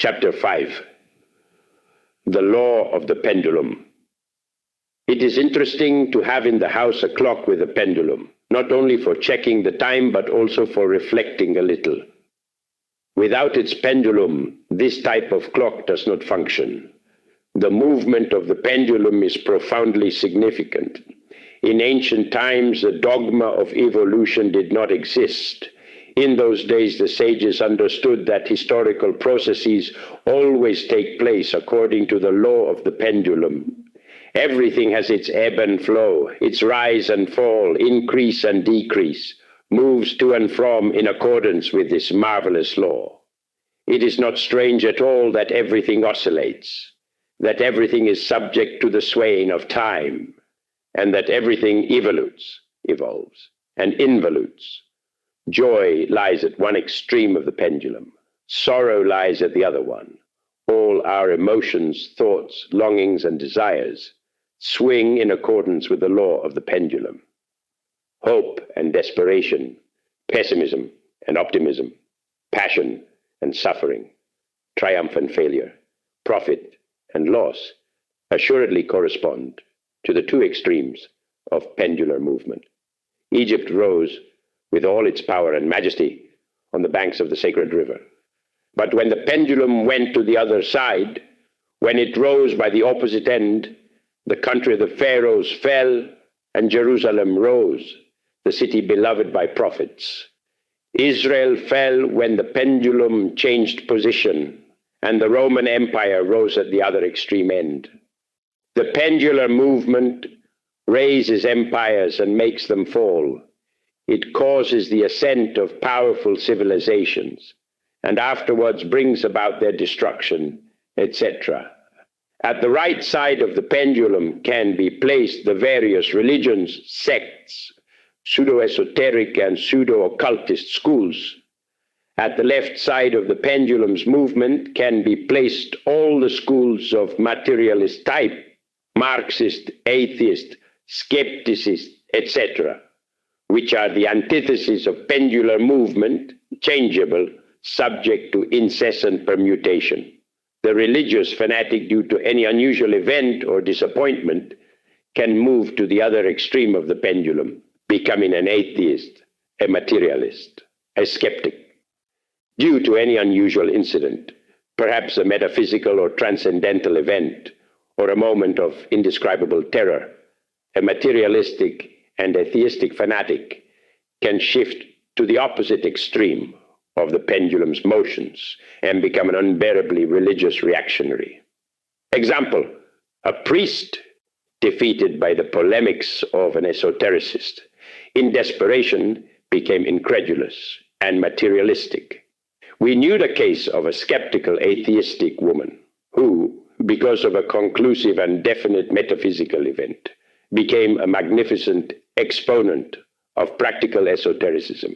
Chapter 5. The Law of the Pendulum. It is interesting to have in the house a clock with a pendulum, not only for checking the time, but also for reflecting a little. Without its pendulum, this type of clock does not function. The movement of the pendulum is profoundly significant. In ancient times, the dogma of evolution did not exist. In those days, the sages understood that historical processes always take place according to the law of the pendulum. Everything has its ebb and flow, its rise and fall, increase and decrease, moves to and from in accordance with this marvelous law. It is not strange at all that everything oscillates, that everything is subject to the swaying of time, and that everything evolves, and involutes. Joy lies at one extreme of the pendulum. Sorrow lies at the other one. All our emotions, thoughts, longings, and desires swing in accordance with the law of the pendulum. Hope and desperation, pessimism and optimism, passion and suffering, triumph and failure, profit and loss assuredly correspond to the two extremes of pendular movement. Egypt rose with all its power and majesty on the banks of the sacred river. But when the pendulum went to the other side, when it rose by the opposite end, the country of the pharaohs fell, and Jerusalem rose, the city beloved by prophets. Israel fell when the pendulum changed position, and the Roman Empire rose at the other extreme end. The pendular movement raises empires and makes them fall. It causes the ascent of powerful civilizations, and afterwards brings about their destruction, etc. At the right side of the pendulum can be placed the various religions, sects, pseudo-esoteric and pseudo-occultist schools. At the left side of the pendulum's movement can be placed all the schools of materialist type, Marxist, atheist, skepticist, etc., which are the antithesis of pendular movement, changeable, subject to incessant permutation. The religious fanatic, due to any unusual event or disappointment, can move to the other extreme of the pendulum, becoming an atheist, a materialist, a skeptic. Due to any unusual incident, perhaps a metaphysical or transcendental event, or a moment of indescribable terror, a materialistic and atheistic fanatic can shift to the opposite extreme of the pendulum's motions and become an unbearably religious reactionary. Example, a priest defeated by the polemics of an esotericist, in desperation became incredulous and materialistic. We knew the case of a skeptical atheistic woman who, because of a conclusive and definite metaphysical event, became a magnificent exponent of practical esotericism.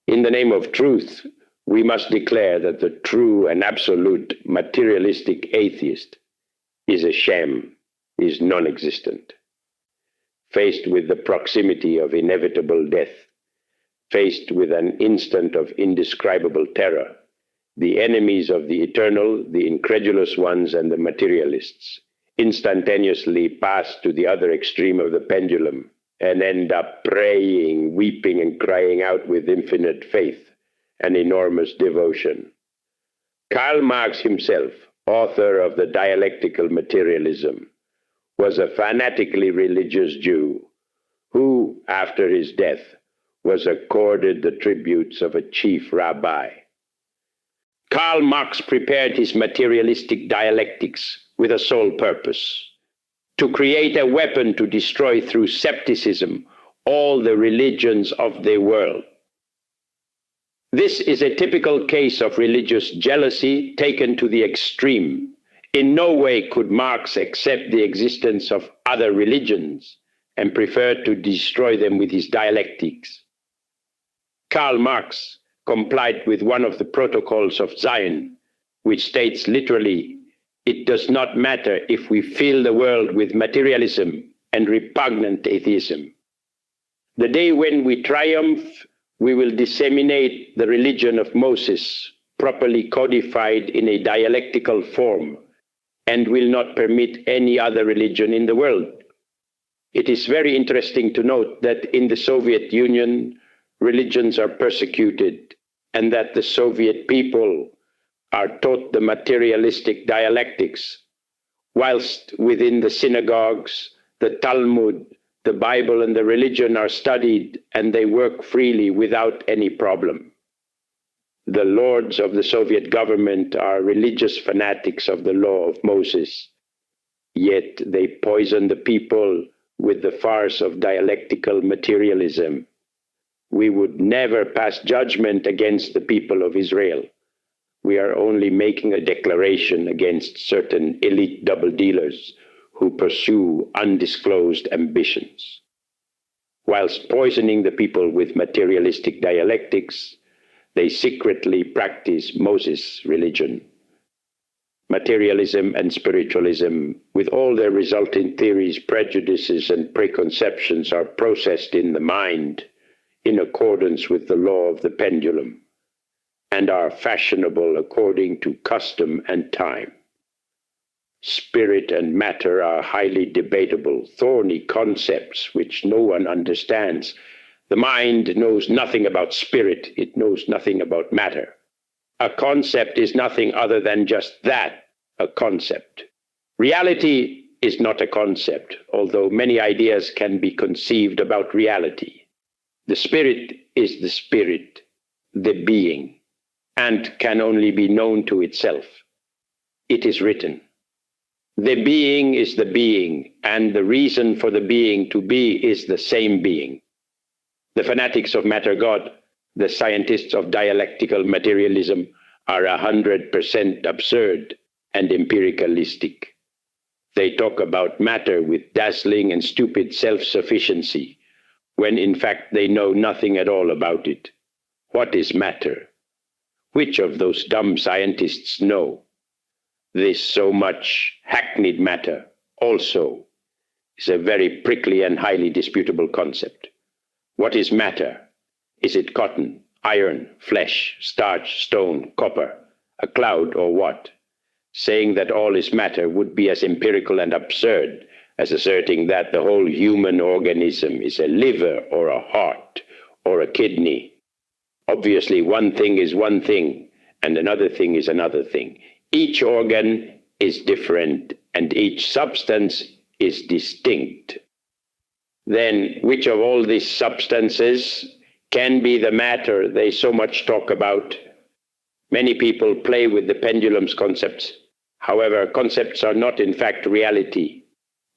In the name of truth, we must declare that the true and absolute materialistic atheist is a sham, is non-existent. Faced with the proximity of inevitable death, faced with an instant of indescribable terror, the enemies of the eternal, the incredulous ones, and the materialists instantaneously pass to the other extreme of the pendulum and end up praying, weeping, and crying out with infinite faith and enormous devotion. Karl Marx himself, author of the Dialectical Materialism, was a fanatically religious Jew who, after his death, was accorded the tributes of a chief rabbi. Karl Marx prepared his materialistic dialectics with a sole purpose: to create a weapon to destroy through skepticism all the religions of the world. This is a typical case of religious jealousy taken to the extreme. In no way could Marx accept the existence of other religions and preferred to destroy them with his dialectics. Karl Marx complied with one of the protocols of Zion, which states literally, "It does not matter if we fill the world with materialism and repugnant atheism. The day when we triumph, we will disseminate the religion of Moses, properly codified in a dialectical form, and will not permit any other religion in the world. It is very interesting to note that in the Soviet Union, religions are persecuted, and that the Soviet people are taught the materialistic dialectics, whilst within the synagogues, the Talmud, the Bible, and the religion are studied, and they work freely without any problem. The lords of the Soviet government are religious fanatics of the law of Moses, yet they poison the people with the farce of dialectical materialism. We would never pass judgment against the people of Israel. We are only making a declaration against certain elite double dealers who pursue undisclosed ambitions. Whilst poisoning the people with materialistic dialectics, they secretly practice Moses' religion. Materialism and spiritualism, with all their resulting theories, prejudices, and preconceptions, are processed in the mind in accordance with the law of the pendulum, and are fashionable according to custom and time. Spirit and matter are highly debatable, thorny concepts which no one understands. The mind knows nothing about spirit, it knows nothing about matter. A concept is nothing other than just that, a concept. Reality is not a concept, although many ideas can be conceived about reality. The spirit is the spirit, the being, and can only be known to itself. It is written, "The being is the being, and the reason for the being to be is the same being." The fanatics of matter God, the scientists of dialectical materialism, are 100% absurd and empiricalistic. They talk about matter with dazzling and stupid self-sufficiency, when in fact they know nothing at all about it. What is matter? Which of those dumb scientists know? This so much hackneyed matter also is a very prickly and highly disputable concept. What is matter? Is it cotton, iron, flesh, starch, stone, copper, a cloud, or what? Saying that all is matter would be as empirical and absurd as asserting that the whole human organism is a liver or a heart or a kidney. Obviously, one thing is one thing, and another thing is another thing. Each organ is different, and each substance is distinct. Then, which of all these substances can be the matter they so much talk about? Many people play with the pendulum's concepts. However, concepts are not in fact reality.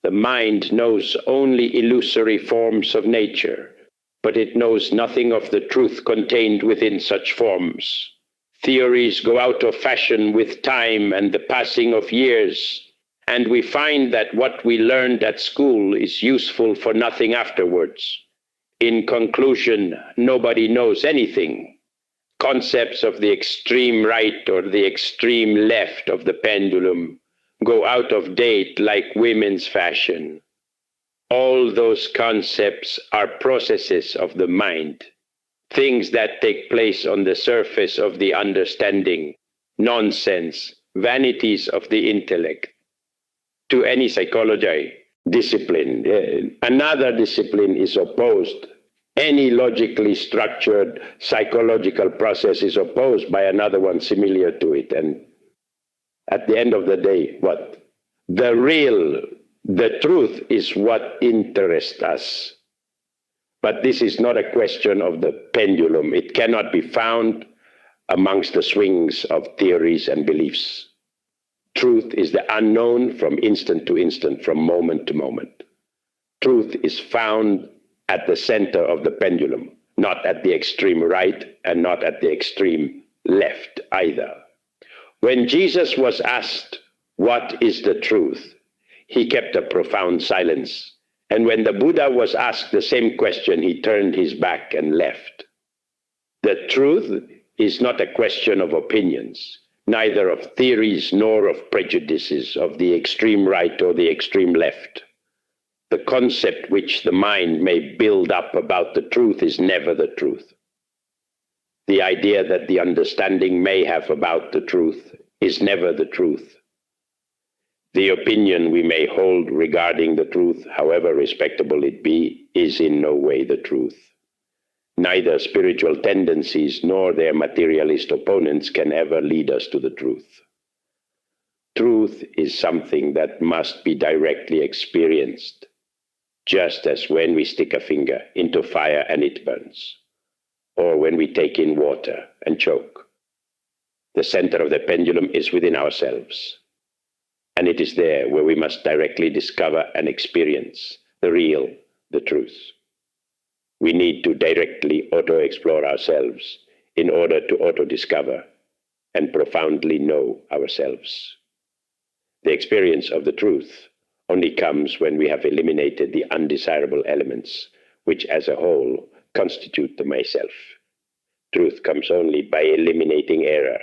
The mind knows only illusory forms of nature, but it knows nothing of the truth contained within such forms. Theories go out of fashion with time and the passing of years, and we find that what we learned at school is useful for nothing afterwards. In conclusion, nobody knows anything. Concepts of the extreme right or the extreme left of the pendulum go out of date like women's fashion. All those concepts are processes of the mind, things that take place on the surface of the understanding, nonsense, vanities of the intellect. To any psychology discipline, another discipline is opposed. Any logically structured psychological process is opposed by another one similar to it. And at the end of the day, what? The truth is what interests us. But this is not a question of the pendulum. It cannot be found amongst the swings of theories and beliefs. Truth is the unknown from instant to instant, from moment to moment. Truth is found at the center of the pendulum, not at the extreme right and not at the extreme left either. When Jesus was asked, "What is the truth?" he kept a profound silence. And when the Buddha was asked the same question, he turned his back and left. The truth is not a question of opinions, neither of theories nor of prejudices of the extreme right or the extreme left. The concept which the mind may build up about the truth is never the truth. The idea that the understanding may have about the truth is never the truth. The opinion we may hold regarding the truth, however respectable it be, is in no way the truth. Neither spiritual tendencies nor their materialist opponents can ever lead us to the truth. Truth is something that must be directly experienced, just as when we stick a finger into fire and it burns, or when we take in water and choke. The center of the pendulum is within ourselves, and it is there where we must directly discover and experience the real, the truth. We need to directly auto-explore ourselves in order to auto-discover and profoundly know ourselves. The experience of the truth only comes when we have eliminated the undesirable elements, which as a whole constitute the myself. Truth comes only by eliminating error,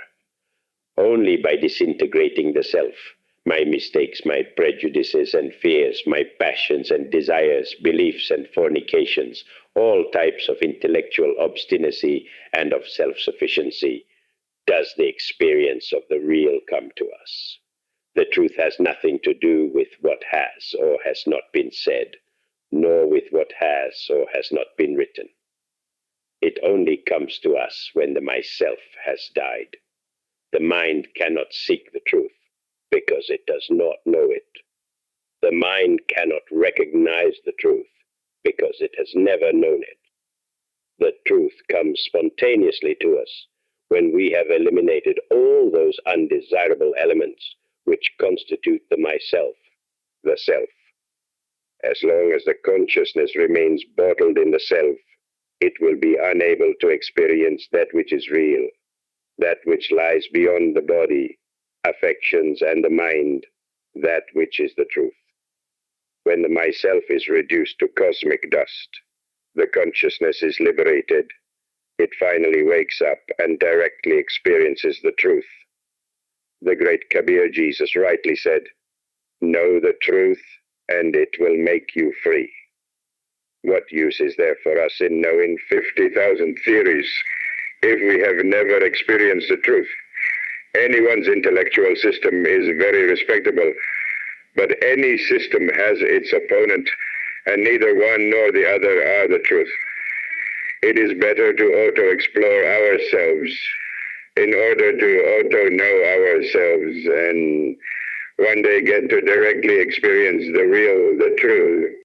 only by disintegrating the self, my mistakes, my prejudices and fears, my passions and desires, beliefs and fornications, all types of intellectual obstinacy and of self-sufficiency, does the experience of the real come to us. The truth has nothing to do with what has or has not been said, nor with what has or has not been written. It only comes to us when the myself has died. The mind cannot seek the truth because it does not know it. The mind cannot recognize the truth because it has never known it. The truth comes spontaneously to us when we have eliminated all those undesirable elements which constitute the myself, the self. As long as the consciousness remains bottled in the self, it will be unable to experience that which is real, that which lies beyond the body, affections, and the mind, that which is the truth. When the myself is reduced to cosmic dust, the consciousness is liberated. It finally wakes up and directly experiences the truth. The great Kabir Jesus rightly said, "Know the truth, and it will make you free." What use is there for us in knowing 50,000 theories if we have never experienced the truth? Anyone's intellectual system is very respectable, but any system has its opponent, and neither one nor the other are the truth. It is better to auto-explore ourselves in order to auto-know ourselves and one day get to directly experience the real, the truth.